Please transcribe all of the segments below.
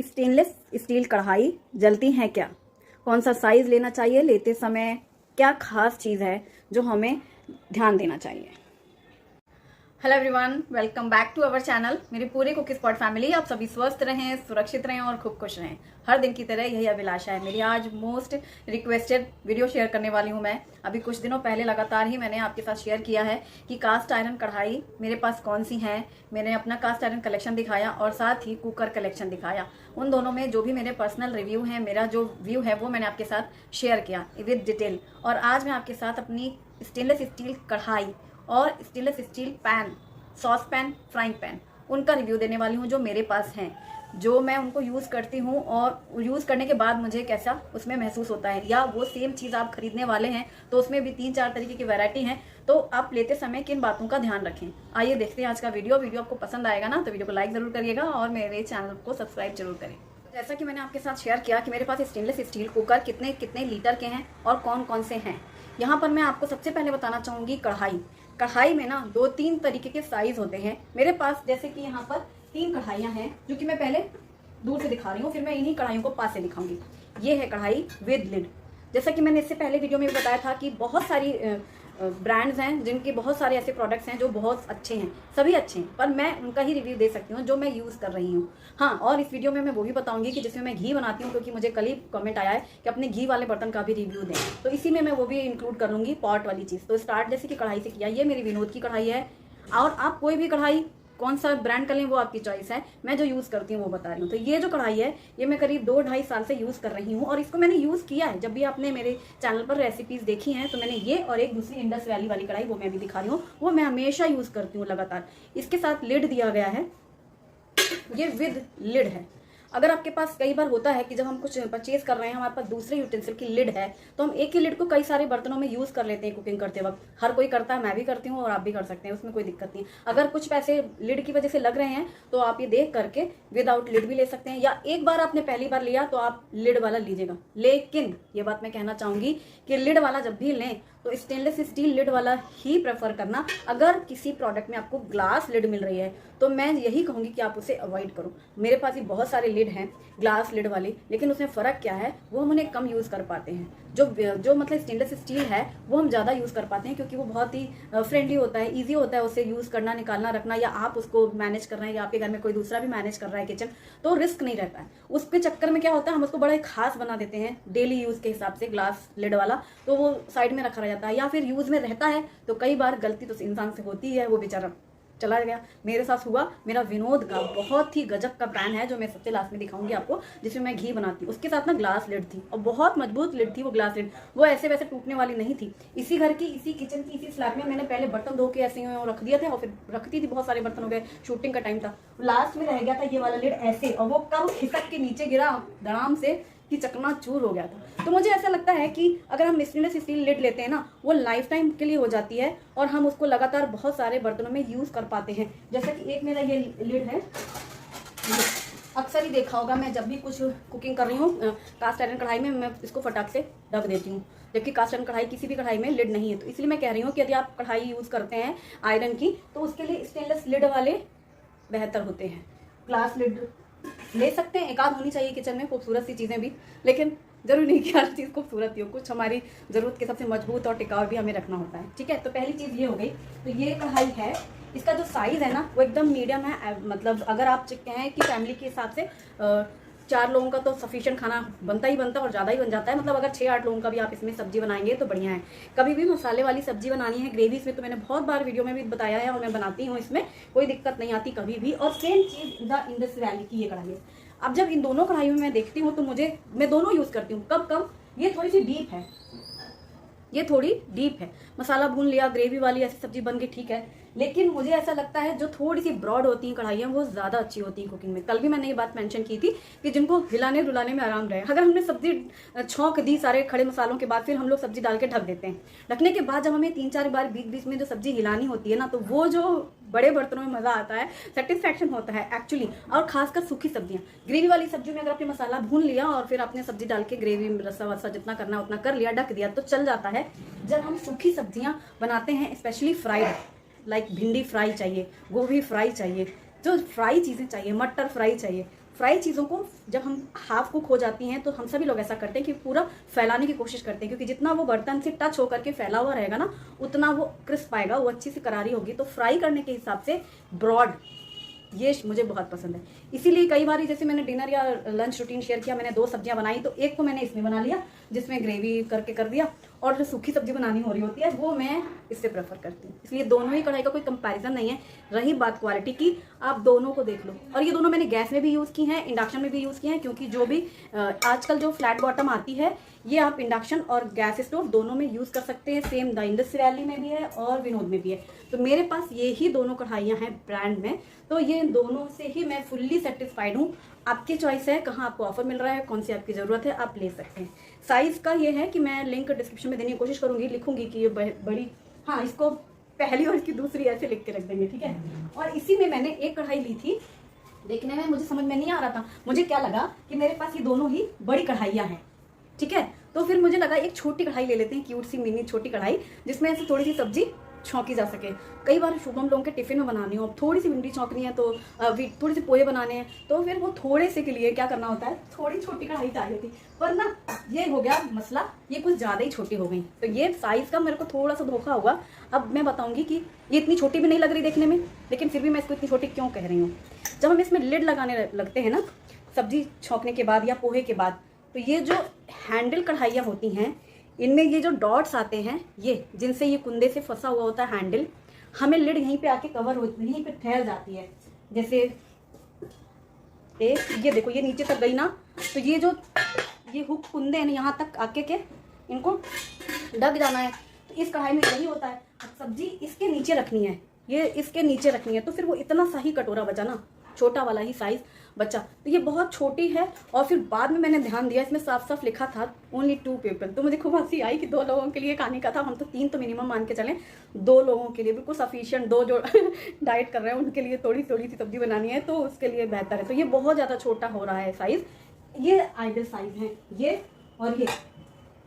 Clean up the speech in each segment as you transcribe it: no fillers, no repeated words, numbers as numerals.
Stainless steel कढ़ाई जलती हैं क्या? कौन सा साइज लेना चाहिए? लेते समय क्या खास चीज़ है जो हमें ध्यान देना चाहिए? Hello everyone, welcome back to our channel. मेरी पूरी कुक स्पॉट फैमिली, आप सभी स्वस्थ रहें, सुरक्षित रहें और खूब खुश रहें। हर दिन की तरह यही अभिलाषा है मेरी। आज मोस्ट रिक्वेस्टेड वीडियो शेयर करने वाली हूं मैं। अभी कुछ दिनों पहले लगातार ही मैंने आपके साथ शेयर किया है कि कास्ट आयरन कढ़ाई मेरे पास कौन सी है। मैंने अपना कास्ट आयरन कलेक्शन दिखाया और साथ ही कुकर कलेक्शन दिखाया। उन दोनों में जो भी मेरे पर्सनल रिव्यू है, मेरा जो व्यू है वो मैंने आपके साथ शेयर किया विद डिटेल। और आज मैं आपके साथ अपनी स्टेनलेस स्टील कढ़ाई और stainless steel pan, sauce pan, frying pan, उनका रिव्यू देने वाली हूँ जो मेरे पास हैं, जो मैं उनको यूज़ करती हूँ और यूज़ करने के बाद मुझे कैसा उसमें महसूस होता है। या वो सेम चीज़ आप खरीदने वाले हैं तो उसमें भी 3-4 तरीके की वैरायटी हैं, तो आप लेते समय किन बातों का ध्यान रखें। आइए देखते हैं आज का वीडियो आपको पसंद आएगा ना तो वीडियो को लाइक ज़रूर करिएगा और मेरे चैनल को सब्सक्राइब जरूर करें। जैसा कि मैंने आपके साथ शेयर किया कि मेरे पास स्टेनलेस स्टील कुकर कितने कितने लीटर के हैं और कौन कौन से हैं। यहाँ पर मैं आपको सबसे पहले बताना चाहूँगी कढ़ाई में ना 2-3 तरीके के साइज होते हैं। मेरे पास जैसे कि यहाँ पर 3 कढ़ाइयाँ हैं जो कि मैं पहले दूर से दिखा रही हूँ, फिर मैं इन्हीं कढ़ाइयों को पास से दिखाऊंगी। ये है कढ़ाई विद लिड। जैसा कि मैंने इससे पहले वीडियो में भी बताया था कि बहुत सारी ब्रांड्स हैं जिनके बहुत सारे ऐसे प्रोडक्ट्स हैं जो बहुत अच्छे हैं, सभी अच्छे हैं, पर मैं उनका ही रिव्यू दे सकती हूँ जो मैं यूज़ कर रही हूँ। हाँ, और इस वीडियो में मैं वो भी बताऊंगी कि जिसमें मैं घी बनाती हूँ, क्योंकि मुझे कल ही कमेंट आया है कि अपने घी वाले बर्तन का भी रिव्यू दें, तो इसी में मैं वो भी इंक्लूड कर लूँगी, पॉट वाली चीज़। तो स्टार्ट जैसे कि कढ़ाई से किया। ये मेरी विनोद की कढ़ाई है और आप कोई भी कढ़ाई कौन सा ब्रांड का लें वो आपकी चॉइस है। मैं जो यूज़ करती हूँ वो बता रही हूँ। तो ये जो कढ़ाई है ये मैं करीब 2-2.5 साल से यूज़ कर रही हूँ और इसको मैंने यूज़ किया है। जब भी आपने मेरे चैनल पर रेसिपीज़ देखी हैं तो मैंने ये और एक दूसरी इंडस वैली वाली कढ़ाई, वो मैं भी दिखा रही हूँ, वो मैं हमेशा यूज़ करती हूँ लगातार। इसके साथ लिड दिया गया है, ये विद लिड है। अगर आपके पास कई बार होता है कि जब हम कुछ परचेज कर रहे हैं, हमारे पास दूसरे यूटेंसिल की लिड है, तो हम एक ही लिड को कई सारे बर्तनों में यूज़ कर लेते हैं कुकिंग करते वक्त। हर कोई करता है, मैं भी करती हूँ और आप भी कर सकते हैं, उसमें कोई दिक्कत नहीं। अगर कुछ पैसे लिड की वजह से लग रहे हैं तो आप ये देख करके विदाउट लिड भी ले सकते हैं, या एक बार आपने पहली बार लिया तो आप लिड वाला लीजिएगा। लेकिन ये बात मैं कहना चाहूँगी कि लिड वाला जब भी लें तो स्टेनलेस स्टील लिड वाला ही प्रेफर करना। अगर किसी प्रोडक्ट में आपको ग्लास लिड मिल रही है तो मैं यही कहूँगी कि आप उसे अवॉइड करो। मेरे पास ही बहुत सारे लिड हैं ग्लास लिड वाले, लेकिन उसमें फ़र्क क्या है, वो हम उन्हें कम यूज़ कर पाते हैं। जो मतलब स्टेनलेस स्टील है वो हम ज़्यादा यूज़ कर पाते हैं, क्योंकि वो बहुत ही फ्रेंडली होता है, ईजी होता है उसे यूज़ करना, निकालना, रखना, या आप उसको मैनेज कर रहे हैं या आपके घर में कोई दूसरा भी मैनेज कर रहा है किचन, तो रिस्क नहीं रहता है। उसके चक्कर में क्या होता है, हम उसको बड़ा ही खास बना देते हैं डेली यूज़ के हिसाब से ग्लास लिड वाला, तो वो साइड में रखा रह जाता है, या फिर यूज़ में रहता है तो कई बार गलती तो इंसान से होती है, वो बेचारा चला गया। मेरे साथ हुआ। मेरा विनोद का बहुत ही गजब का ब्रांड है जो मैं सबसे लास्ट में दिखाऊंगी आपको, जिसमें मैं घी बनाती हूँ। उसके साथ ना ग्लास लिड थी और बहुत मजबूत लिड थी वो ग्लास लिड, वो ऐसे वैसे टूटने वाली नहीं थी। इसी घर की, इसी किचन की, इसी स्लैब में मैंने पहले बर्तन धो के ऐसे रख दिए थे और फिर रखती थी, बहुत सारे बर्तन हो गए, शूटिंग का टाइम था, लास्ट में रह गया था ये वाला लिड ऐसे, और वो कब खिसक के नीचे गिरा धड़ाम से कि चकनाचूर हो गया था। तो मुझे ऐसा लगता है कि अगर हम स्टेनलेस स्टील लिड लेते हैं ना, वो लाइफ टाइम के लिए हो जाती है और हम उसको लगातार बहुत सारे बर्तनों में यूज़ कर पाते हैं। जैसे कि एक मेरा ये लिड है, अक्सर ही देखा होगा, मैं जब भी कुछ कुकिंग कर रही हूँ कास्ट आयरन कढ़ाई में, मैं इसको फटाक से ढक देती हूँ, जबकि कास्ट आयरन कढ़ाई किसी भी कढ़ाई में लिड नहीं है। तो इसलिए मैं कह रही हूँ कि यदि आप कढ़ाई यूज़ करते हैं आयरन की तो उसके लिए स्टेनलेस लिड वाले बेहतर होते हैं। ग्लास लिड ले सकते हैं, एक आध होनी चाहिए किचन में, खूबसूरत सी चीज़ें भी, लेकिन जरूरी नहीं कि हर चीज़ खूबसूरत ही हो, कुछ हमारी ज़रूरत के सबसे मजबूत और टिकाऊ भी हमें रखना होता है। ठीक है, तो पहली चीज़ ये हो गई। तो ये कढ़ाई है, इसका जो साइज़ है ना वो एकदम मीडियम है। मतलब अगर आप कहें कि फैमिली के हिसाब से 4 लोगों का तो सफिशिएंट खाना बनता ही बनता है और ज़्यादा ही बन जाता है। मतलब अगर 6-8 लोगों का भी आप इसमें सब्जी बनाएंगे तो बढ़िया है। कभी भी मसाले वाली सब्जी बनानी है, ग्रेवी, इसमें तो मैंने बहुत बार वीडियो में भी बताया है और मैं बनाती हूँ, इसमें कोई दिक्कत नहीं आती कभी भी। और same cheese the Indus valley की ये कढ़ाई है। अब जब इन दोनों कढ़ाइयों में मैं देखती हूँ तो मैं दोनों यूज़ करती हूँ। कब ये थोड़ी सी डीप है, ये थोड़ी डीप है, मसाला भून लिया, ग्रेवी वाली ऐसी सब्जी बन गई, ठीक है। लेकिन मुझे ऐसा लगता है जो थोड़ी सी ब्रॉड होती हैं कढ़ाइयाँ वो ज़्यादा अच्छी होती हैं कुकिंग में। कल भी मैंने ये बात मेंशन की थी कि जिनको हिलाने रुलाने में आराम रहे। अगर हमने सब्जी छौंक दी सारे खड़े मसालों के बाद, फिर हम लोग सब्जी डाल के ढक देते हैं। ढकने के बाद जब हमें 3-4 बार बीच बीच में जो सब्जी हिलानी होती है ना, तो वो जो बड़े बर्तनों में मज़ा आता है, सेटिस्फैक्शन होता है एक्चुअली। और खासकर सूखी सब्जियाँ, ग्रेवी वाली सब्जी में अगर आपने मसाला भून लिया और फिर आपने सब्जी डाल के ग्रेवी रसा वसा जितना करना उतना कर लिया, ढक दिया, तो चल जाता है। जब हम सूखी सब्जियाँ बनाते हैं, स्पेशली फ्राइड, लाइक भिंडी फ्राई चाहिए, गोभी फ्राई चाहिए, जो फ्राई चीज़ें चाहिए, मटर फ्राई चाहिए, फ्राई चीज़ों को जब हम हाफ कुक हो जाती हैं तो हम सभी लोग ऐसा करते हैं कि पूरा फैलाने की कोशिश करते हैं, क्योंकि जितना वो बर्तन से टच होकर के फैला हुआ रहेगा ना उतना वो क्रिस्प आएगा, वो अच्छी सी करारी होगी। तो फ्राई करने के हिसाब से ब्रॉड ये मुझे बहुत पसंद है। इसीलिए कई बार जैसे मैंने डिनर या लंच रूटीन शेयर किया, मैंने 2 सब्जियां बनाई तो एक को मैंने इसमें बना लिया जिसमें ग्रेवी करके कर दिया, और जो सूखी सब्जी बनानी हो रही होती है वो मैं इससे प्रेफर करती हूँ। इसलिए दोनों ही कढ़ाई का कोई कंपैरिजन नहीं है। रही बात क्वालिटी की, आप दोनों को देख लो। और ये दोनों मैंने गैस में भी यूज़ की हैं, इंडक्शन में भी यूज़ किए हैं, क्योंकि जो भी आजकल जो फ्लैट बॉटम आती है ये आप इंडक्शन और गैस स्टोव दोनों में यूज़ कर सकते हैं। सेम द इंडस्ट्री वैली में भी है और विनोद में भी है। तो मेरे पास ये ही दोनों कढ़ाइयाँ हैं ब्रांड में, तो ये दोनों से ही मैं फुल्ली सेटिस्फाइड हूँ। आपकी चॉइस है, कहाँ आपको ऑफर मिल रहा है, कौन सी आपकी ज़रूरत है, आप ले सकते हैं। साइज़ का ये है कि मैं लिंक डिस्क्रिप्शन में देने की कोशिश करूँगी, लिखूंगी कि ये बड़ी, हाँ इसको पहली और इसकी दूसरी ऐसे लिख के रख देंगे, ठीक है। और इसी में मैंने एक कढ़ाई ली थी, देखने में मुझे समझ में नहीं आ रहा था, मुझे क्या लगा कि मेरे पास ये दोनों ही बड़ी कढ़ाइयाँ हैं, ठीक है। तो फिर मुझे लगा एक छोटी कढ़ाई ले लेते हैं, क्यूट सी मिनी छोटी कढ़ाई, जिसमें ऐसे थोड़ी सी सब्जी छौंकी जा सके। कई बार शुभम लोगों के टिफिन में बनानी हो, थोड़ी सी भिंडी छौंकनी है, तो थोड़ी सी पोहे बनाने हैं, तो फिर वो थोड़े से के लिए क्या करना होता है, थोड़ी छोटी कढ़ाई चाहिए थी। पर ना ये हो गया मसला, ये कुछ ज़्यादा ही छोटी हो गई। तो ये साइज़ का मेरे को थोड़ा सा धोखा हुआ। अब मैं बताऊंगी कि ये इतनी छोटी भी नहीं लग रही देखने में, लेकिन फिर भी मैं इसको इतनी छोटी क्यों कह रही हूँ। जब हम इसमें लिड लगाने लगते हैं ना सब्जी छौंकने के बाद या पोहे के बाद, तो ये जो हैंडल कढ़ाइयाँ होती हैं इनमें ये जो डॉट्स आते हैं, ये जिनसे ये कुंदे से फंसा हुआ होता है हैंडल, हमें लिड यहीं पे आके कवर होती, यहीं पे ठहर जाती है। जैसे ये देखो ये नीचे तक गई ना, तो ये जो ये हुक कुंदे हैं यहाँ तक आके के इनको ढक जाना है। तो इस कढ़ाई में यही होता है। सब्जी इसके नीचे रखनी है, ये इसके नीचे रखनी है, तो फिर वो इतना सा ही कटोरा बचा ना, छोटा वाला ही साइज बच्चा। तो ये बहुत छोटी है। और फिर बाद में मैंने ध्यान दिया, इसमें साफ साफ लिखा था ओनली 2 पीपल। तो मुझे खूब हंसी आई कि 2 लोगों के लिए खाने का था। हम तो 3 तो मिनिमम मान के चलें, 2 लोगों के लिए बिल्कुल सफिशिएंट। 2 जो डाइट कर रहे हैं उनके लिए थोड़ी थोड़ी सी सब्जी बनानी है, तो उसके लिए बेहतर है। तो ये बहुत ज़्यादा छोटा हो रहा है साइज़। ये आइडियल साइज़ है ये और ये,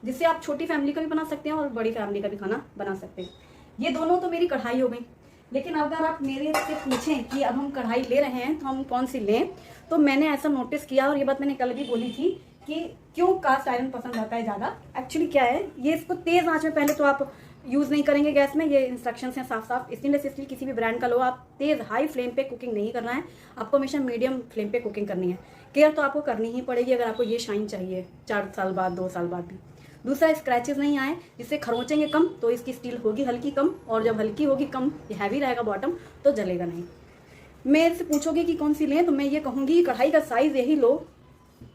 जिससे आप छोटी फैमिली का भी बना सकते हैं और बड़ी फैमिली का भी खाना बना सकते हैं। ये दोनों तो मेरी कढ़ाई हो गई। लेकिन अगर आप मेरे से पूछें कि अब हम कढ़ाई ले रहे हैं तो हम कौन सी लें, तो मैंने ऐसा नोटिस किया, और ये बात मैंने कल भी बोली थी कि क्यों कास्ट आयरन पसंद आता है ज़्यादा। एक्चुअली क्या है, ये इसको तेज़ आंच में पहले तो आप यूज़ नहीं करेंगे गैस में, ये इंस्ट्रक्शंस हैं साफ साफ। स्टेनलेस स्टील किसी भी ब्रांड का लो, आप तेज़ हाई फ्लेम पे कुकिंग नहीं करना है, आपको हमेशा मीडियम फ्लेम पे कुकिंग करनी है। केयर तो आपको करनी ही पड़ेगी अगर आपको ये शाइन चाहिए 4 साल बाद 2 साल बाद भी। दूसरा, स्क्रैचेस नहीं आए, जिससे खरोंचेंगे कम, तो इसकी स्टील होगी हल्की कम, और जब हल्की होगी कम, ये हैवी रहेगा बॉटम, तो जलेगा नहीं। मेरे से पूछोगे कि कौन सी लें, तो मैं ये कहूँगी कढ़ाई का साइज़ यही लो,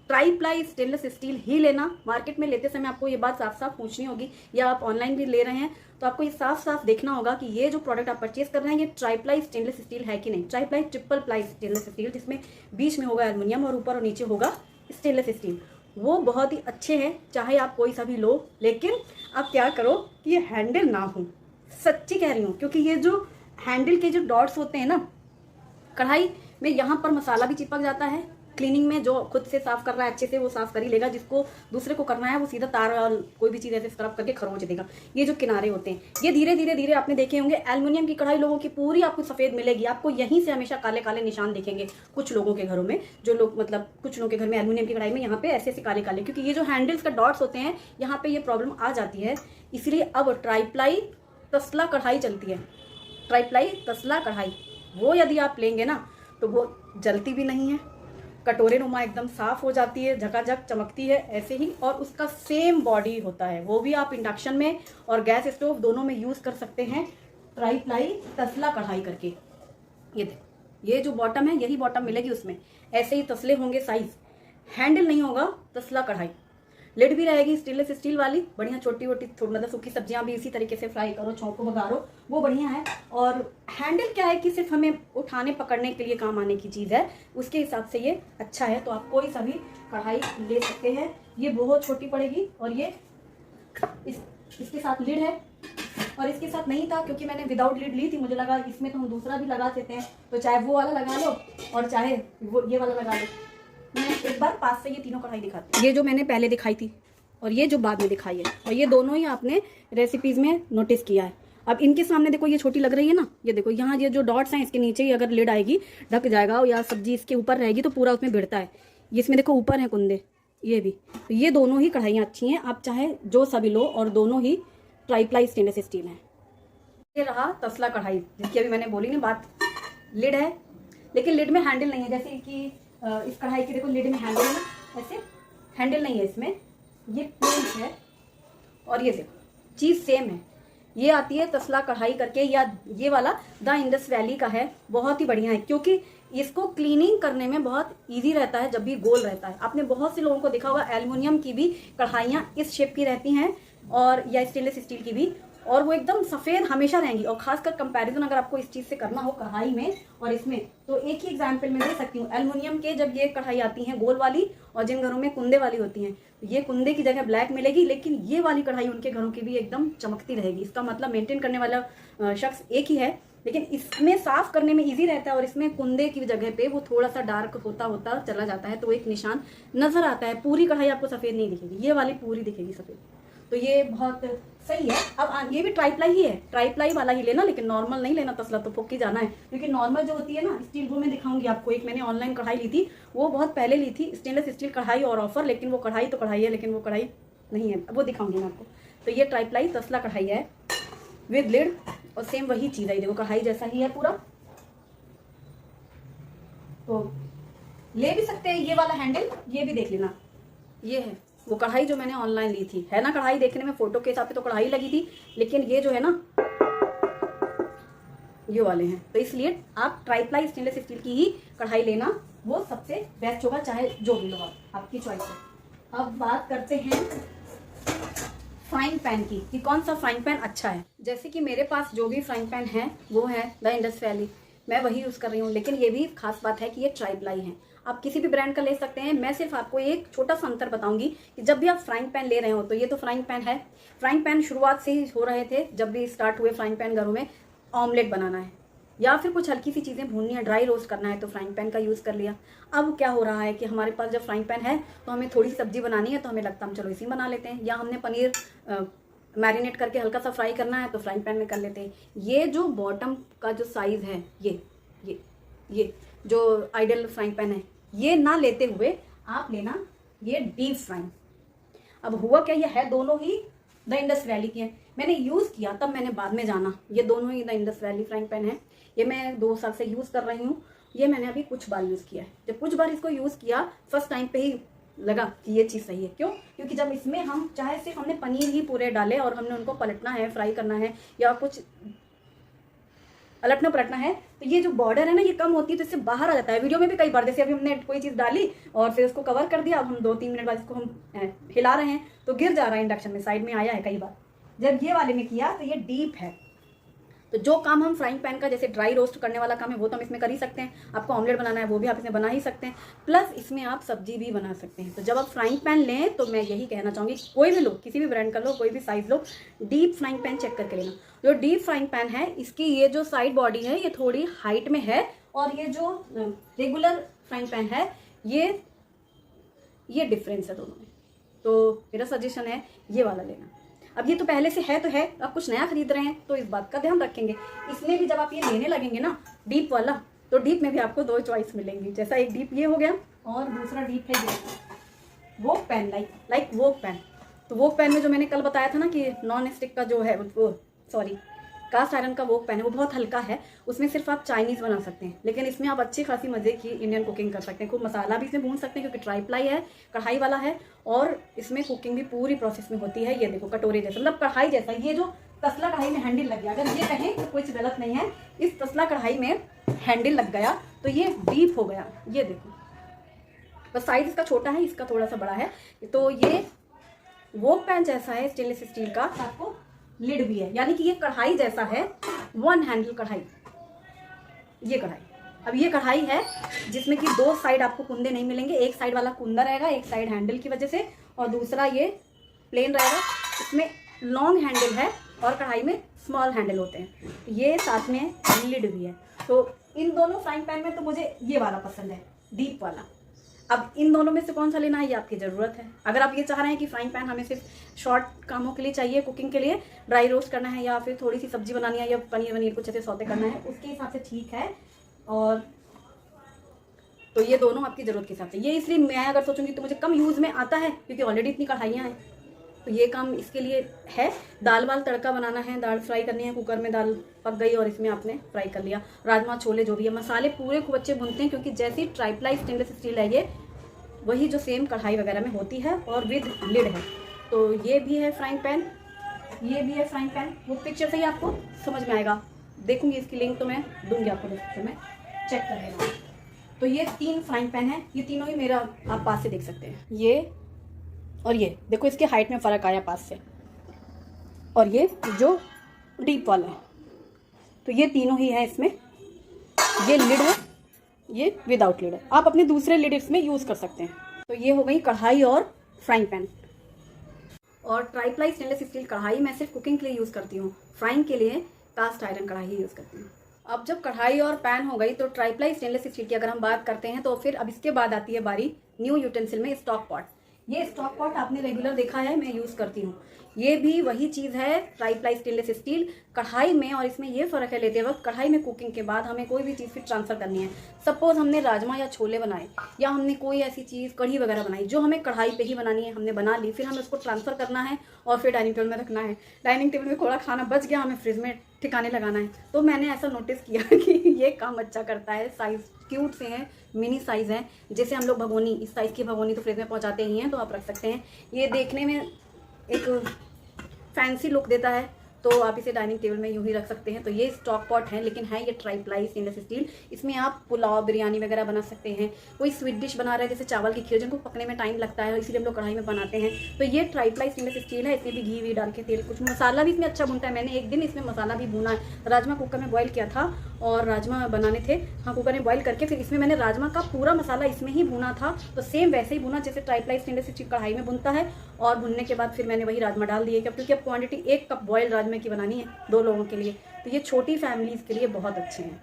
ट्राई प्लाई स्टेनलेस स्टील ही लेना। मार्केट में लेते समय आपको ये बात साफ साफ पूछनी होगी, या आप ऑनलाइन भी ले रहे हैं तो आपको ये साफ साफ देखना होगा कि ये जो प्रोडक्ट आप परचेज कर रहे हैं ये ट्राई प्लाई स्टेनलेस स्टील है कि नहीं। Try ply triple ply stainless steel, जिसमें बीच में होगा एल्युमिनियम और ऊपर और नीचे होगा स्टेनलेस स्टील, वो बहुत ही अच्छे हैं, चाहे आप कोई सा भी लो। लेकिन आप क्या करो कि ये हैंडल ना हो, सच्ची कह रही हूँ, क्योंकि ये जो हैंडल के जो डॉट्स होते हैं ना कढ़ाई में, यहाँ पर मसाला भी चिपक जाता है। क्लीनिंग में जो खुद से साफ कर रहा है अच्छे से वो साफ कर ही लेगा, जिसको दूसरे को करना है वो सीधा तार और कोई भी चीज़ ऐसे स्क्रब करके खरोंच देगा। ये जो किनारे होते हैं ये धीरे धीरे धीरे आपने देखे होंगे, एल्युमिनियम की कढ़ाई लोगों की पूरी आपको सफ़ेद मिलेगी, आपको यहीं से हमेशा काले काले निशान दिखेंगे कुछ लोगों के घरों में। जो लोग मतलब कुछ लोगों के घर में एल्युमिनियम की कढ़ाई में यहाँ पे ऐसे ऐसे काले काले, क्योंकि ये जो हैंडल्स का डॉट्स होते हैं यहाँ पे ये प्रॉब्लम आ जाती है। इसलिए अब ट्राईप्लाई तसला कढ़ाई चलती है, ट्राईप्लाई तसला कढ़ाई, वो यदि आप लेंगे ना तो वो जलती भी नहीं है, कटोरे नुमा एकदम साफ हो जाती है, झकाझक चमकती है ऐसे ही। और उसका सेम बॉडी होता है, वो भी आप इंडक्शन में और गैस स्टोव दोनों में यूज़ कर सकते हैं, ट्राईप्लाई तसला कढ़ाई करके। ये जो बॉटम है यही बॉटम मिलेगी उसमें, ऐसे ही तसले होंगे साइज, हैंडल नहीं होगा, तसला कढ़ाई। लिड भी रहेगी स्टेनलेस स्टील वाली, बढ़िया छोटी छोटी मतलब सूखी सब्जियां भी इसी तरीके से फ्राई करो, छौंको बघारो, वो बढ़िया है। और हैंडल क्या है कि सिर्फ हमें उठाने पकड़ने के लिए काम आने की चीज़ है, उसके हिसाब से ये अच्छा है। तो आप कोई सा भी कढ़ाई ले सकते हैं। ये बहुत छोटी पड़ेगी, और ये इसके साथ लिड है, और इसके साथ नहीं था क्योंकि मैंने विदाउट लिड ली थी, मुझे लगा इसमें तो हम दूसरा भी लगा देते हैं, तो चाहे वो वाला लगा लो और चाहे वो ये वाला लगा लो। मैं एक बार पास से ये तीनों कढ़ाई दिखाती हूँ। ये जो मैंने पहले दिखाई थी और ये जो बाद में दिखाई है, और ये दोनों ही आपने रेसिपीज़ में नोटिस किया है। अब इनके सामने देखो ये छोटी लग रही है ना, ये देखो यहाँ ये जो डॉट्स हैं इसके नीचे ही अगर लिड आएगी ढक जाएगा, या सब्जी इसके ऊपर रहेगी तो पूरा उसमें भिड़ता है। ये इसमें देखो ऊपर है कुंदे, ये भी। तो ये दोनों ही कढ़ाइयाँ अच्छी हैं, आप चाहे जो सभी लो, और दोनों ही ट्राईप्लाई स्टेनलेस स्टील है। ये रहा तसला कढ़ाई जिसकी अभी मैंने बोली ना बात। लिड है लेकिन लिड में हैंडल नहीं है, जैसे कि इस कढ़ाई की देखो लिड में हैंडल है, ऐसे हैंडल नहीं है इसमें, ये प्लेन है। और ये देखो चीज़ सेम है, ये आती है तसला कढ़ाई करके, या ये वाला द इंडस वैली का है, बहुत ही बढ़िया है क्योंकि इसको क्लीनिंग करने में बहुत इजी रहता है जब भी गोल रहता है। आपने बहुत से लोगों को देखा होगा एल्युमिनियम की भी कढ़ाइयाँ इस शेप की रहती हैं, और या स्टेनलेस स्टील की भी, और वो एकदम सफ़ेद हमेशा रहेंगी। और खासकर कंपैरिजन अगर आपको इस चीज़ से करना हो कढ़ाई में और इसमें, तो एक ही एग्जाम्पल मैं दे सकती हूँ। एल्युमिनियम के जब ये कढ़ाई आती हैं गोल वाली, और जिन घरों में कुंदे वाली होती हैं, तो ये कुंदे की जगह ब्लैक मिलेगी, लेकिन ये वाली कढ़ाई उनके घरों की भी एकदम चमकती रहेगी। इसका मतलब मेंटेन करने वाला शख्स एक ही है, लेकिन इसमें साफ करने में इजी रहता है, और इसमें कुंदे की जगह पे वो थोड़ा सा डार्क होता होता चला जाता है, तो एक निशान नजर आता है। पूरी कढ़ाई आपको सफ़ेद नहीं दिखेगी, ये वाली पूरी दिखेगी सफ़ेद। तो ये बहुत सही है। अब ये भी ट्राईप्लाई ही है, ट्राईप्लाई वाला ही लेना, लेकिन नॉर्मल नहीं लेना, तसला तो फुक ही जाना है। क्योंकि नॉर्मल जो होती है ना स्टील, वो मैं दिखाऊंगी आपको। एक मैंने ऑनलाइन कढ़ाई ली थी, वो बहुत पहले ली थी, स्टेनलेस स्टील कढ़ाई और ऑफर, लेकिन वो कढ़ाई तो कढ़ाई है, लेकिन वो कढ़ाई नहीं है, वो दिखाऊंगी मैं आपको। तो ये ट्राईप्लाई तसला कढ़ाई है विद लिड, और सेम वही चीज़ है, देखो कढ़ाई जैसा ही है पूरा। तो ले भी सकते हैं ये वाला हैंडल, ये भी देख लेना। ये है वो कढ़ाई जो मैंने ऑनलाइन ली थी, है ना कढ़ाई देखने में फोटो के हिसाब से तो कढ़ाई लगी थी, लेकिन ये जो है ना ये वाले हैं। तो इसलिए आप ट्राईप्लाई स्टेनलेस स्टील की ही कढ़ाई लेना, वो सबसे बेस्ट होगा, चाहे जो भी लो आप, आपकी चॉइस है। अब बात करते हैं फ्राइंग पैन की, कि कौन सा फ्राइंग पैन अच्छा है। जैसे कि मेरे पास जो भी फ्राइंग पैन है वो है द इंडस वैली, मैं वही यूज़ कर रही हूँ, लेकिन ये भी खास बात है कि ये ट्राईप्लाई है। आप किसी भी ब्रांड का ले सकते हैं। मैं सिर्फ आपको एक छोटा सा अंतर बताऊंगी कि जब भी आप फ्राइंग पैन ले रहे हो, तो ये तो फ्राइंग पैन है, फ्राइंग पैन शुरुआत से ही हो रहे थे, जब भी स्टार्ट हुए फ्राइंग पैन घरों में, ऑमलेट बनाना है या फिर कुछ हल्की सी चीज़ें भूननी है, ड्राई रोस्ट करना है, तो फ्राइंग पैन का यूज़ कर लिया। अब क्या हो रहा है कि हमारे पास जब फ्राइंग पैन है तो हमें थोड़ी सी सब्जी बनानी है, तो हमें लगता है हम चलो इसी में बना लेते हैं, या हमने पनीर मैरिनेट करके हल्का सा फ्राई करना है तो फ्राइंग पैन में कर लेते हैं। ये जो बॉटम का जो साइज़ है, ये जो आइडियल फ्राइंग पैन है, ये ना लेते हुए आप लेना ये डीप फ्राइंग। अब हुआ क्या, ये है दोनों ही द इंडस वैली की है। मैंने यूज़ किया तब मैंने बाद में जाना ये दोनों ही the Indus valley frying pan है। ये मैं 2 साल से यूज़ कर रही हूँ। ये मैंने अभी कुछ बार यूज़ किया है। जब कुछ बार इसको यूज़ किया, फर्स्ट टाइम पे ही लगा कि ये चीज़ सही है। क्यों? क्योंकि जब इसमें हम चाहे सिर्फ हमने पनीर ही पूरे डाले और हमने उनको पलटना है, फ्राई करना है, या कुछ अलटना पलटना है, तो ये जो बॉर्डर है ना ये कम होती है, तो इससे बाहर आ जाता है। वीडियो में भी कई बार, जैसे अभी हमने कोई चीज़ डाली और फिर उसको कवर कर दिया, अब हम 2-3 मिनट बाद इसको हम हिला रहे हैं तो गिर जा रहा है, इंडक्शन में साइड में आया है कई बार। जब ये वाले में किया तो ये डीप है, तो जो काम हम फ्राइंग पैन का जैसे ड्राई रोस्ट करने वाला काम है वो तो हम इसमें कर ही सकते हैं। आपको ऑमलेट बनाना है वो भी आप इसमें बना ही सकते हैं, प्लस इसमें आप सब्जी भी बना सकते हैं। तो जब आप फ्राइंग पैन लें तो मैं यही कहना चाहूँगी, कोई भी लो, किसी भी ब्रांड का लो, कोई भी साइज़ लो, डीप फ्राइंग पैन चेक करके लेना। जो डीप फ्राइंग पैन है इसकी ये जो साइड बॉडी है ये थोड़ी हाइट में है, और ये जो रेगुलर फ्राइंग पैन है ये डिफरेंस है दोनों में। तो मेरा सजेशन है ये वाला लेना। अब ये तो पहले से है तो है, अब कुछ नया खरीद रहे हैं तो इस बात का ध्यान रखेंगे। इसमें भी जब आप ये लेने लगेंगे ना डीप वाला, तो डीप में भी आपको 2 चॉइस मिलेंगी। जैसा एक डीप ये हो गया और दूसरा डीप है ये वोक पैन, लाइक वोक पैन। तो वोक पैन में जो मैंने कल बताया था ना कि नॉन स्टिक का जो है वो कास्ट आयरन का वोक पैन है, वो बहुत हल्का है, उसमें सिर्फ आप चाइनीज़ बना सकते हैं, लेकिन इसमें आप अच्छी खासी मज़े की इंडियन कुकिंग कर सकते हैं। खूब मसाला भी इसमें भून सकते हैं क्योंकि ट्राईप्लाई है, कढ़ाई वाला है, और इसमें कुकिंग भी पूरी प्रोसेस में होती है। ये देखो कटोरे जैसा, मतलब कढ़ाई जैसा। ये जो तसला कढ़ाई में हैंडल लग गया, अगर ये कहें तो कुछ गलत नहीं है, इस तसला कढ़ाई में हैंडल लग गया तो ये डीप हो गया। ये देखो, बस साइज इसका छोटा है, इसका थोड़ा सा बड़ा है। तो ये वोक पैन जैसा है स्टेनलेस स्टील का, आपको लिड भी है, यानी कि ये कढ़ाई जैसा है, 1 हैंडल कढ़ाई। ये कढ़ाई, अब ये कढ़ाई है जिसमें कि 2 साइड आपको कुंदे नहीं मिलेंगे। एक साइड वाला कुंदा रहेगा, एक साइड हैंडल की वजह से, और दूसरा ये प्लेन रहेगा। इसमें लॉन्ग हैंडल है और कढ़ाई में स्मॉल हैंडल होते हैं। ये साथ में लिड भी है। तो इन दोनों फ्राइंग पैन में तो मुझे ये वाला पसंद है, डीप वाला। अब इन दोनों में से कौन सा लेना है ये आपकी ज़रूरत है। अगर आप ये चाह रहे हैं कि फ्राइंग पैन हमें सिर्फ शॉर्ट कामों के लिए चाहिए, कुकिंग के लिए, ड्राई रोस्ट करना है या फिर थोड़ी सी सब्जी बनानी है या पनीर वनीर कुछ ऐसे सौते करना है, उसके हिसाब से ठीक है। और तो ये दोनों आपकी ज़रूरत के हिसाब से। ये इसलिए मैं अगर सोचूंगी तो मुझे कम यूज़ में आता है क्योंकि ऑलरेडी इतनी कढ़ाइयाँ हैं, तो ये काम इसके लिए है। दाल वाल तड़का बनाना है, दाल फ्राई करनी है, कुकर में दाल पक गई और इसमें आपने फ्राई कर लिया, राजमा छोले जो भी है, मसाले पूरे खूब अच्छे भूनते हैं क्योंकि जैसी ट्राइप्लाई स्टेनलेस स्टील है ये वही जो सेम कढ़ाई वगैरह में होती है और विद लिड है। तो ये भी है फ्राइंग पैन, ये भी है फ्राइंग पैन। वो पिक्चर से ही आपको समझ में आएगा, देखूंगी इसकी लिंक तो मैं दूंगी आपको डिस्क्रिप्शन में, चेक कर लेना। तो ये 3 फ्राइंग पैन है, ये तीनों ही मेरा आप पास से देख सकते हैं। ये और ये देखो इसके हाइट में फ़र्क आया पास से, और ये जो डीप वाला है, तो ये तीनों ही है इसमें। ये लिड है, ये विदाउट लिड है, आप अपने दूसरे लिड इसमें यूज़ कर सकते हैं। तो ये हो गई कढ़ाई और फ्राइंग पैन। और ट्राइप्लाई स्टेनलेस स्टील कढ़ाई मैं सिर्फ कुकिंग के लिए यूज़ करती हूँ, फ्राइंग के लिए कास्ट आयरन कढ़ाई यूज़ करती हूँ। अब जब कढ़ाई और पैन हो गई तो ट्राइप्लाई स्टेनलेस स्टील की अगर हम बात करते हैं तो फिर अब इसके बाद आती है बारी न्यू यूटेंसिल में स्टॉक पॉट। ये स्टॉक पॉट आपने रेगुलर देखा है, मैं यूज़ करती हूँ। ये भी वही चीज़ है, ट्राइप्लाई स्टेनलेस स्टील कढ़ाई में, और इसमें ये फ़र्क है लेते वक्त कढ़ाई में कुकिंग के बाद हमें कोई भी चीज़ फिर ट्रांसफ़र करनी है। सपोज़ हमने राजमा या छोले बनाए या हमने कोई ऐसी चीज़ कढ़ी वगैरह बनाई जो हमें कढ़ाई पे ही बनानी है, हमने बना ली, फिर हमें उसको ट्रांसफ़र करना है और फिर डाइनिंग टेबल में रखना है। डाइनिंग टेबल में थोड़ा खाना बच गया, हमें फ्रिज में ठिकाने लगाना है। तो मैंने ऐसा नोटिस किया कि ये काम अच्छा करता है। साइज़ क्यूट से हैं, मिनी साइज़ हैं, जैसे हम लोग भगोनी, इस साइज़ की भगोनी तो फ्रिज में पहुंचाते ही हैं, तो आप रख सकते हैं। ये देखने में एक फैंसी लुक देता है, तो आप इसे डाइनिंग टेबल में यूं ही रख सकते हैं। तो ये स्टॉक पॉट है, लेकिन है ये ट्राइप्लाई स्टेनलेस स्टील। इसमें आप पुलाव, बिरयानी वगैरह बना सकते हैं। कोई स्वीट डिश बना रहे हैं जैसे चावल की खीर, जिनको पकने में टाइम लगता है इसीलिए हम लोग कढ़ाई में बनाते हैं, तो ये ट्राइप्लाई स्टेनलेस स्टील है। इसमें भी घी वी डाल के, तेल, कुछ मसाला भी इसमें अच्छा भूनता है। मैंने एक दिन इसमें मसाला भी भूना है। राजमा कुकर में बॉयल किया था और राजमा बनाने थे, हाँ, कुकर में बॉयल करके फिर इसमें मैंने राजमा का पूरा मसाला इसमें ही भूना था। तो सेम वैसे ही भूना जैसे ट्राइप्लाई स्टेनलेस स्टील कढ़ाई में भूनता है, और भुनने के बाद फिर मैंने वही राजमा डाल दिए, क्योंकि अब क्वांटिटी 1 कप बॉयल राजमा की बनानी है 2 लोगों के लिए। तो ये छोटी फैमिलीज़ के लिए बहुत अच्छे हैं,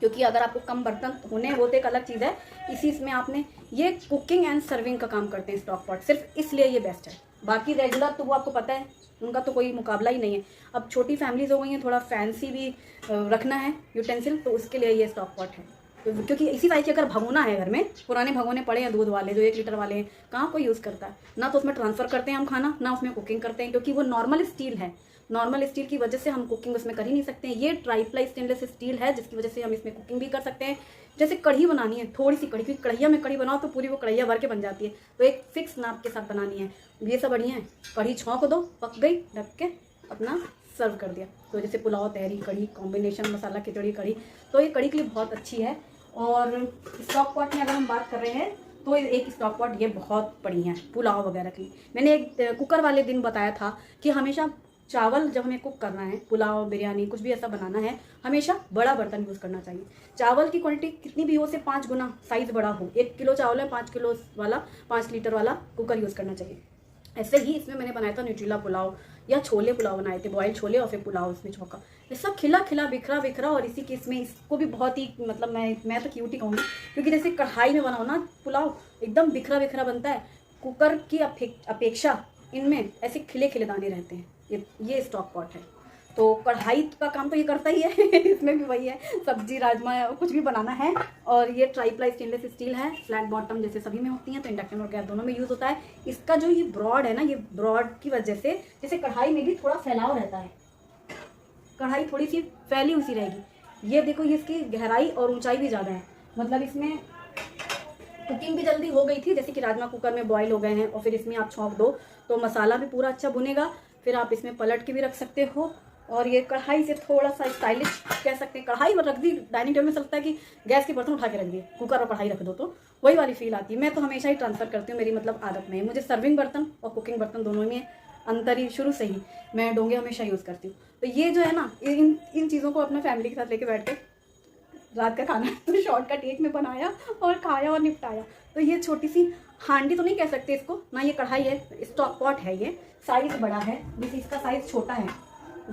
क्योंकि अगर आपको कम बर्तन होने वो तो एक अलग चीज़ है, इसमें आपने ये कुकिंग एंड सर्विंग का काम करते हैं स्टॉक पॉट, सिर्फ इसलिए ये बेस्ट है। बाकी रेगुलर तो वो आपको पता है, उनका तो कोई मुकाबला ही नहीं है। अब छोटी फैमिलीज़ हो गई हैं, थोड़ा फैंसी भी रखना है यूटेंसिल, तो उसके लिए ये स्टॉक पॉट है। तो क्योंकि इसी टाइप के अगर भगोना है घर में, पुराने भगोने पड़े हैं दूध वाले जो 1 लीटर वाले हैं, कहाँ कोई यूज़ करता है ना, तो उसमें ट्रांसफ़र करते हैं हम खाना, ना उसमें कुकिंग करते हैं, क्योंकि वो नॉर्मल स्टील है। नॉर्मल स्टील की वजह से हम कुकिंग उसमें कर ही नहीं सकते हैं। ये ट्राइप्लाई स्टेनलेस स्टील है जिसकी वजह से हम इसमें कुकिंग भी कर सकते हैं। जैसे कढ़ी बनानी है, थोड़ी सी कढ़ी, क्योंकि कढ़िया में कढ़ी बनाओ तो पूरी वो कढ़िया भर के बन जाती है, तो एक फिक्स नाप के साथ बनानी है। ये सब बढ़िया है, कढ़ी छौंक दो, पक गई, ढक के अपना सर्व कर दिया। तो जैसे पुलाव, तहरी, कढ़ी, कॉम्बिनेशन मसाला खिचड़ी कढ़ी, तो ये कढ़ी के लिए बहुत अच्छी है। और स्टॉक पॉट में अगर हम बात कर रहे हैं तो एक स्टॉक पॉट ये बहुत बढ़िया है पुलाव वगैरह के लिए। मैंने एक कुकर वाले दिन बताया था कि हमेशा चावल जब हमें कुक करना है, पुलाव, बिरयानी, कुछ भी ऐसा बनाना है, हमेशा बड़ा बर्तन यूज़ करना चाहिए। चावल की क्वांटिटी कितनी भी हो, से 5 गुना साइज़ बड़ा हो। 1 किलो चावल है, 5 किलो वाला, 5 लीटर वाला कुकर यूज़ करना चाहिए। ऐसे ही इसमें मैंने बनाया था न्यूट्रीला पुलाव या छोले पुलाव बनाए थे, बॉयल छोले और फिर पुलाव उसमें छौंका, ऐसा खिला खिला बिखरा बिखरा। और इसी के इसमें इसको भी बहुत ही मतलब मैं तो क्यूट ही कहूँगी, क्योंकि जैसे कढ़ाई में बनाओ ना पुलाव, एकदम बिखरा बिखरा बनता है। कुकर की अपेक्षा इनमें ऐसे खिले खिले दाने रहते हैं। ये स्टॉक पॉट है, तो कढ़ाई का काम तो ये करता ही है इसमें भी वही है, सब्जी, राजमा, कुछ भी बनाना है। और ये ट्राइप्लाई स्टेनलेस स्टील है, फ्लैट बॉटम जैसे सभी में होती हैं, तो इंडक्शन और गैस दोनों में यूज़ होता है। इसका जो ये ब्रॉड है ना, ये ब्रॉड की वजह से जैसे कढ़ाई में भी थोड़ा फैलाव रहता है, कढ़ाई थोड़ी सी फैली हुई सी रहेगी। ये देखो, ये इसकी गहराई और ऊंचाई भी ज़्यादा है, मतलब इसमें कुकिंग भी जल्दी हो गई थी। जैसे कि राजमा कुकर में बॉयल हो गए हैं और फिर इसमें आप छौंक दो तो मसाला भी पूरा अच्छा भुनेगा, फिर आप इसमें पलट के भी रख सकते हो। और ये कढ़ाई से थोड़ा सा स्टाइलिश कह सकते हैं, कढ़ाई में रख दी डाइनिंग टेबल में, लगता है कि गैस के बर्तन उठा के रख दिए, कुकर और कढ़ाई रख दो तो वही वाली फील आती है। मैं तो हमेशा ही ट्रांसफ़र करती हूँ, मेरी मतलब आदत में है। मुझे सर्विंग बर्तन और कुकिंग बर्तन दोनों में अंतर ही, शुरू से ही मैं डोंगे हमेशा यूज़ करती हूँ। तो ये जो है ना, इन चीज़ों को अपना फैमिली के साथ लेके बैठ के रात का खाना तो शॉर्टकट एक में बनाया और खाया और निपटाया। तो ये छोटी सी हांडी तो नहीं कह सकते इसको ना, ये कढ़ाई है, स्टॉक पॉट है। ये साइज़ बड़ा है, जैसे इसका साइज़ छोटा है,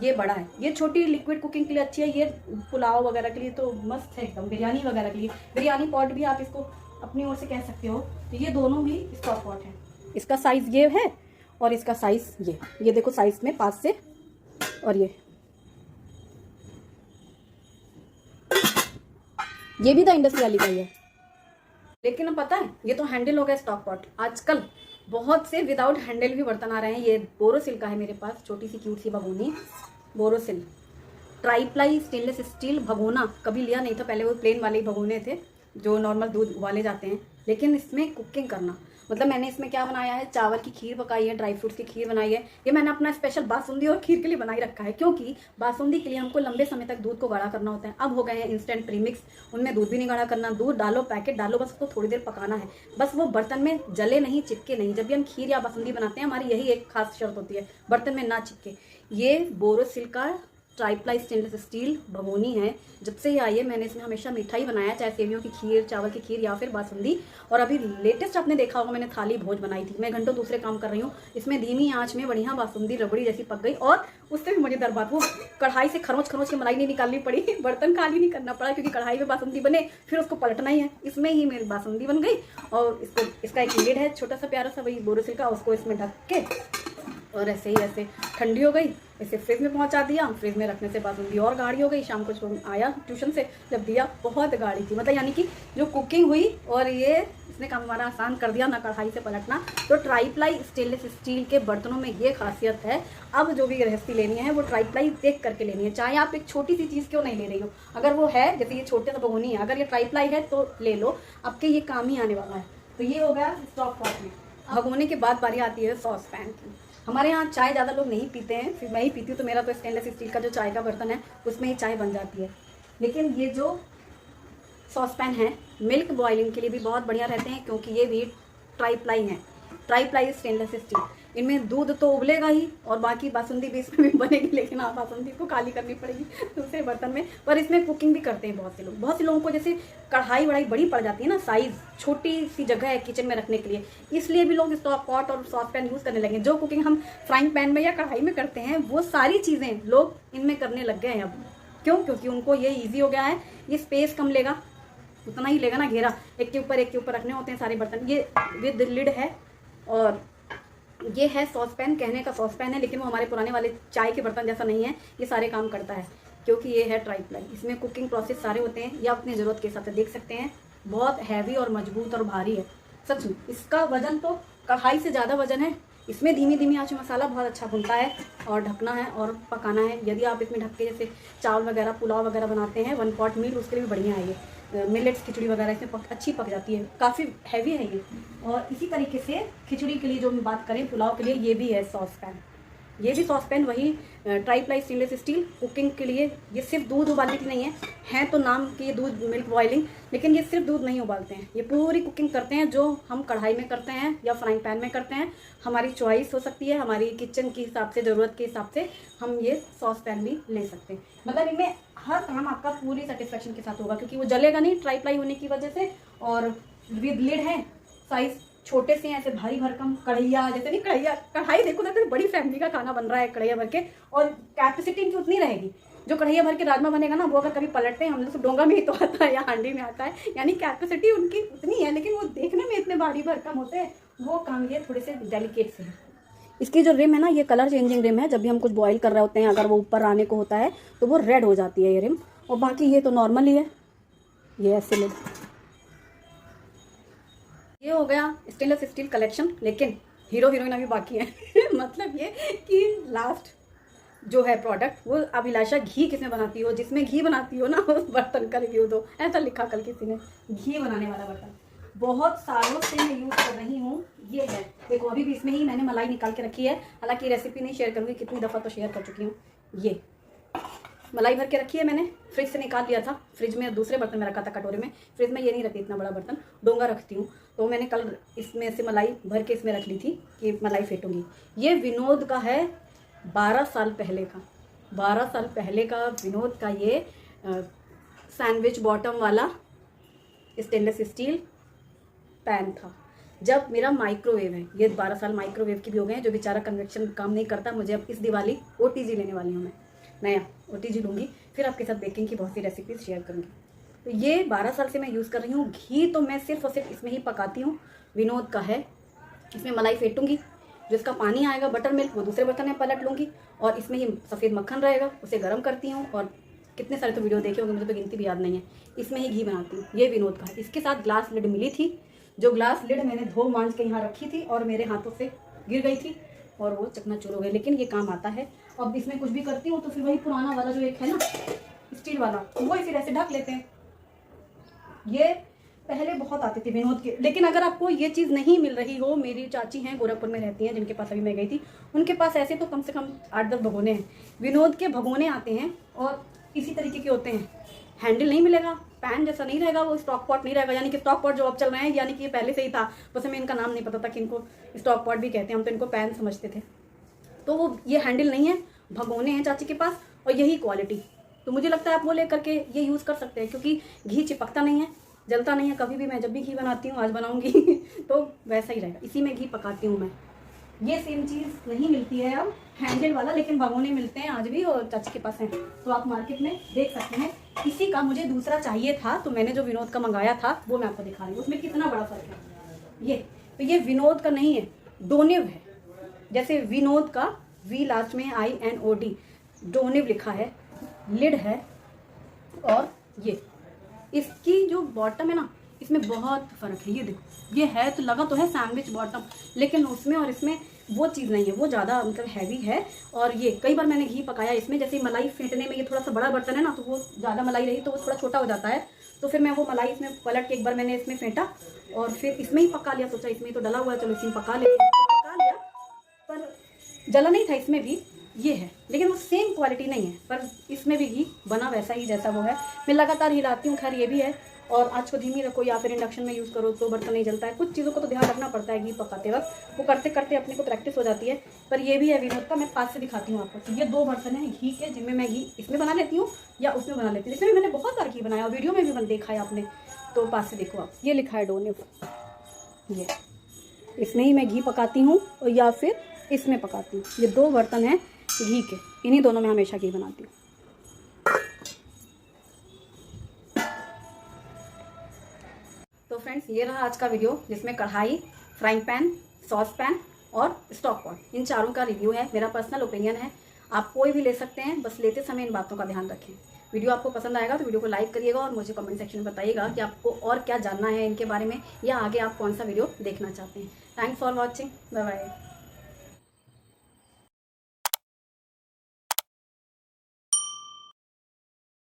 ये बड़ा है। ये छोटी लिक्विड कुकिंग के लिए अच्छी है, ये पुलाव वगैरह के लिए तो मस्त है एकदम, बिरयानी वगैरह के लिए। बिरयानी पॉट भी आप इसको अपनी ओर से कह सकते हो। तो ये दोनों भी स्टॉक पॉट है। इसका साइज ये है और इसका साइज ये देखो साइज में 5 से, और ये भी द इंडस्ट्री वाली का ही है। लेकिन अब पता है ये तो हैंडल हो गया स्टॉक पॉट। आजकल बहुत से विदाउट हैंडल भी बर्तन आ रहे हैं। ये बोरोसिल का है मेरे पास, छोटी सी क्यूट सी भगोनी बोरोसिल। ट्राईप्लाई स्टेनलेस स्टील भगोना कभी लिया नहीं था, पहले वो प्लेन वाले ही भगोने थे जो नॉर्मल दूध उबाले जाते हैं। लेकिन इसमें कुकिंग करना, मतलब मैंने इसमें क्या बनाया है, चावल की खीर पकाई है, ड्राई फ्रूट्स की खीर बनाई है। ये मैंने अपना स्पेशल बासुंदी और खीर के लिए बनाई रखा है, क्योंकि बासुंदी के लिए हमको लंबे समय तक दूध को गाढ़ा करना होता है। अब हो गए हैं इंस्टेंट प्रीमिक्स, उनमें दूध भी नहीं गाढ़ा करना, दूध डालो पैकेट डालो, बस उसको थोड़ी देर पकाना है, बस वो बर्तन में जले नहीं, चिपके नहीं। जब भी हम खीर या बासुंदी बनाते हैं हमारी यही एक खास शर्त होती है, बर्तन में ना चिपके। ये बोरोसिल का ट्राईप्लाई स्टेनलेस स्टील भगोनी है। जब से ये आई है मैंने इसमें हमेशा मिठाई बनाया, चाहे सेवियों की खीर, चावल की खीर या फिर बासुंदी। और अभी लेटेस्ट आपने देखा होगा मैंने थाली भोज बनाई थी। मैं घंटों दूसरे काम कर रही हूँ, इसमें धीमी आंच में बढ़िया बासुंदी रबड़ी जैसी पक गई। और उससे भी मजेदार बात, वो कढ़ाई से खरोच खरोच के मलाई नहीं निकालनी पड़ी, बर्तन खाली नहीं करना पड़ा, क्योंकि कढ़ाई में बासुंदी बने फिर उसको पलटना ही है। इसमें ही मेरी बासुंदी बन गई। और इसका एक लिड है छोटा सा प्यारा सा, वही बोरोसिल का, उसको इसमें ढक के और ऐसे ही ऐसे ठंडी हो गई, इसे फ्रिज में पहुंचा दिया। फ्रिज में रखने से बासुंदी और गाढ़ी हो गई। शाम को आया ट्यूशन से, जब दिया बहुत गाढ़ी थी, मतलब यानी कि जो कुकिंग हुई और ये इसने काम हमारा आसान कर दिया, ना कढ़ाई से पलटना। तो ट्राईप्लाई स्टेनलेस स्टील के बर्तनों में ये खासियत है। अब जो भी गृहस्थी लेनी है वो ट्राईप्लाई देख करके लेनी है, चाहे आप एक छोटी सी चीज़ क्यों नहीं ले रही हो। अगर वो है, जैसे ये छोटे सा भगोनी है, अगर ये ट्राईप्लाई है तो ले लो, आपके ये काम ही आने वाला है। तो ये हो गया स्टॉक पॉट में। भगोने के बाद बारी आती है सॉस पैन की। हमारे यहाँ चाय ज़्यादा लोग नहीं पीते हैं, फिर मैं ही पीती हूँ, तो मेरा तो स्टेनलेस स्टील का जो चाय का बर्तन है उसमें ही चाय बन जाती है। लेकिन ये जो सॉस पैन है मिल्क बॉइलिंग के लिए भी बहुत बढ़िया रहते हैं, क्योंकि ये भी ट्राईप्लाई है, ट्राईप्लाई स्टेनलेस स्टील। इनमें दूध तो उबलेगा ही और बाकी बासुंदी भी इसमें भी बनेगी, लेकिन आप बासुंदी को खाली करनी पड़ेगी दूसरे बर्तन में। पर इसमें कुकिंग भी करते हैं बहुत से लोग। बहुत से लोगों को जैसे कढ़ाई वढ़ाई बड़ी पड़ जाती है ना, साइज़ छोटी सी जगह है किचन में रखने के लिए, इसलिए भी लोग स्टॉक पॉट और सॉस पैन यूज़ करने लगे। जो कुकिंग हम फ्राइंग पैन में या कढ़ाई में करते हैं वो सारी चीज़ें लोग इनमें करने लग गए हैं अब। क्यों? क्योंकि उनको ये ईजी हो गया है, ये स्पेस कम लेगा, उतना ही लेगा ना घेरा, एक के ऊपर रखने होते हैं सारे बर्तन। ये विद लिड है और ये है सॉस पैन, कहने का सॉस पैन है, लेकिन वो हमारे पुराने वाले चाय के बर्तन जैसा नहीं है। ये सारे काम करता है क्योंकि ये है ट्राईप्लाई। इसमें कुकिंग प्रोसेस सारे होते हैं, या अपनी ज़रूरत के हिसाब से देख सकते हैं। बहुत हैवी और मजबूत और भारी है सच में। इसका वजन तो कढ़ाई से ज़्यादा वजन है। इसमें धीमी धीमी आंच में मसाला बहुत अच्छा भुनता है और ढकना है और पकाना है। यदि आप इसमें ढक के जैसे चावल वगैरह पुलाव वगैरह बनाते हैं 1 पॉट मील, उसके लिए भी बढ़िया है ये। मिलेट्स खिचड़ी वगैरह इसमें अच्छी पक जाती है, काफ़ी हैवी है ये। और इसी तरीके से खिचड़ी के लिए जो हम बात करें, पुलाव के लिए, ये भी है सॉस पैन। ये भी सॉस पैन वही ट्राईप्लाई स्टेनलेस स्टील, कुकिंग के लिए। ये सिर्फ दूध उबालने की नहीं है तो नाम की ये दूध मिल्क बॉइलिंग, लेकिन ये सिर्फ दूध नहीं उबालते हैं, ये पूरी कुकिंग करते हैं। जो हम कढ़ाई में करते हैं या फ्राइंग पैन में करते हैं, हमारी चॉइस हो सकती है, हमारी किचन के हिसाब से, ज़रूरत के हिसाब से हम ये सॉस पैन भी ले सकते हैं। मतलब इनमें हर काम आपका पूरी सेटिस्फेक्शन के साथ होगा, क्योंकि वो जलेगा नहीं ट्राईप्लाई होने की वजह से, और विद लिड है। साइज छोटे से ऐसे भारी भरकम कढ़ैया, जैसे नहीं कढ़ाई देखो ना, तो बड़ी फैमिली का खाना बन रहा है कढ़ैया भर के, और कैपेसिटी इनकी उतनी रहेगी। जो कढ़ैया भर के राजमा बनेगा ना, वो अगर कभी पलटते हैं हम लोग तो डोंगा में ही तो आता है या हांडी में आता है, यानी कैपेसिटी उनकी उतनी है, लेकिन वो देखने में इतने भारी भरकम होते हैं। वो काम ये थोड़े से डेलिकेट से है। इसकी जो रिम है ना, ये कलर चेंजिंग रिम है। जब भी हम कुछ बॉईल कर रहे होते हैं, अगर वो ऊपर आने को होता है तो वो रेड हो जाती है ये रिम, और बाकी ये तो नॉर्मल ही है। ये ऐसे लिड, ये हो गया स्टेनलेस स्टील कलेक्शन। लेकिन हीरो हीरोइन अभी बाकी है मतलब ये कि लास्ट जो है प्रोडक्ट, वो अभिलाषा घी किसमें बनाती हो, जिसमें घी बनाती हो ना, उस बर्तन का रिव्यू दो, ऐसा लिखा कल किसी ने। घी बनाने वाला बर्तन बहुत सालों से मैं यूज़ कर रही हूँ। ये है, देखो अभी भी इसमें ही मैंने मलाई निकाल के रखी है। हालांकि रेसिपी नहीं शेयर करूँगी, कितनी दफ़ा तो शेयर कर चुकी हूँ। ये मलाई भर के रखी है मैंने, फ्रिज से निकाल लिया था। फ्रिज में दूसरे बर्तन में रखा था, कटोरे में। फ्रिज में ये नहीं रखती, इतना बड़ा बर्तन डोंगा रखती हूँ, तो मैंने कल इसमें से मलाई भर के इसमें रख ली थी कि मलाई फेंटूंगी। ये विनोद का है, 12 साल पहले का, 12 साल पहले का विनोद का ये सैंडविच बॉटम वाला स्टेनलेस स्टील पैन था। जब मेरा माइक्रोवेव है, ये 12 साल माइक्रोवेव की भी हो गए हैं, जो बेचारा कन्वेक्शन काम नहीं करता। मुझे अब इस दिवाली OTG लेने वाली हूँ मैं, नया OTG लूँगी, फिर आपके साथ बेकिंग की बहुत सी रेसिपीज शेयर करूँगी। तो ये 12 साल से मैं यूज़ कर रही हूँ। घी तो मैं सिर्फ और सिर्फ इसमें ही पकाती हूँ, विनोद का है। इसमें मलाई फेंटूंगी, जो इसका पानी आएगा बटर मिल्क वो दूसरे बर्तन में पलट लूँगी, और इसमें ही सफ़ेद मक्खन रहेगा, उसे गर्म करती हूँ। और कितने सारे तो वीडियो देखे होंगे, मुझे तो गिनती भी याद नहीं है। इसमें ही घी बनाती हूँ। ये विनोद का है। इसके साथ ग्लास लिड मिली थी, जो ग्लास लिड मैंने धो मांझ के यहाँ रखी थी और मेरे हाथों से गिर गई थी और वो चकनाचूर हो गई, लेकिन ये काम आता है। अब इसमें कुछ भी करती हूँ तो फिर वही पुराना वाला जो एक है ना स्टील वाला, वही फिर ऐसे ढक लेते हैं। ये पहले बहुत आती थी विनोद के, लेकिन अगर आपको ये चीज़ नहीं मिल रही हो, मेरी चाची हैं गोरखपुर में रहती हैं, जिनके पास अभी मैं गई थी, उनके पास ऐसे तो कम से कम 8-10 भगोने हैं। विनोद के भगोने आते हैं और इसी तरीके के होते हैं। हैंडल नहीं मिलेगा, पैन जैसा नहीं रहेगा, वो स्टॉक पॉट नहीं रहेगा। यानी कि स्टॉक पॉट जो अब चल रहे हैं, यानी कि ये पहले से ही था, बस हमें इनका नाम नहीं पता था कि इनको स्टॉक पॉट भी कहते हैं, हम तो इनको पैन समझते थे। तो वो ये हैंडल नहीं है, भगोने हैं चाची के पास, और यही क्वालिटी। तो मुझे लगता है आप वो लेकर के ये यूज़ कर सकते हैं, क्योंकि घी चिपकता नहीं है, जलता नहीं है कभी भी। मैं जब भी घी बनाती हूँ, आज बनाऊंगी तो वैसा ही रहेगा। इसी में घी पकाती हूँ मैं। ये सेम चीज़ नहीं मिलती है अब हैंडल वाला, लेकिन भगोने मिलते हैं आज भी और चाची के पास हैं, तो आप मार्केट में देख सकते हैं। इसी का मुझे दूसरा चाहिए था, तो मैंने जो विनोद का मंगाया था वो मैं आपको दिखा रही हूँ। उसमें कितना बड़ा फर्क है। ये तो ये विनोद का नहीं है, डोनिव है। जैसे विनोद का वी लास्ट में INOD, डोनिव लिखा है, लिड है। और ये इसकी जो बॉटम है ना, इसमें बहुत फ़र्क है। ये देखो, ये है तो लगा तो है सैंडविच बॉटम, लेकिन उसमें और इसमें वो चीज़ नहीं है, वो ज़्यादा मतलब हैवी है। और ये कई बार मैंने घी पकाया इसमें, जैसे मलाई फेंटने में ये थोड़ा सा बड़ा बर्तन है ना, तो वो ज़्यादा मलाई रही तो वो थोड़ा छोटा हो जाता है। तो फिर मैं वो मलाई इसमें पलट के एक बार मैंने इसमें फेंटा और फिर इसमें ही पका लिया। सोचा इसमें तो डला हुआ है, चलो इसी में पका लेते हैं, तो पका लिया। पर जला नहीं था इसमें भी, ये है, लेकिन वो सेम क्वालिटी नहीं है। पर इसमें भी घी बना वैसा ही जैसा वो है। मैं लगातार हिलाती हूँ। खैर ये भी है। और आँच को धीमी रखो या फिर इंडक्शन में यूज़ करो तो बर्तन नहीं जलता है। कुछ चीज़ों को तो ध्यान रखना पड़ता है घी पकाते वक्त, वो करते करते अपने को प्रैक्टिस हो जाती है। पर ये भी है विनोद का। मैं पास से दिखाती हूँ आपको। तो ये 2 बर्तन हैं घी के, जिनमें मैं घी इसमें बना लेती हूँ या उसमें बना लेती हूँ। इसमें भी मैंने बहुत बार घी बनाया, वीडियो में भी देखा है आपने, तो पास से देखो आप। ये लिखा है डोनिव, ये इसमें ही मैं घी पकाती हूँ और या फिर इसमें पकाती हूँ। ये 2 बर्तन हैं घी के, इन्हीं दोनों में हमेशा घी बनाती हूँ। तो फ्रेंड्स, ये रहा आज का वीडियो, जिसमें कढ़ाई, फ्राइंग पैन, सॉस पैन और स्टॉक पॉट, इन चारों का रिव्यू है। मेरा पर्सनल ओपिनियन है, आप कोई भी ले सकते हैं, बस लेते समय इन बातों का ध्यान रखें। वीडियो आपको पसंद आएगा तो वीडियो को लाइक करिएगा और मुझे कमेंट सेक्शन में बताइएगा कि आपको और क्या जानना है इनके बारे में, या आगे आप कौन सा वीडियो देखना चाहते हैं। Thanks for watching, bye bye.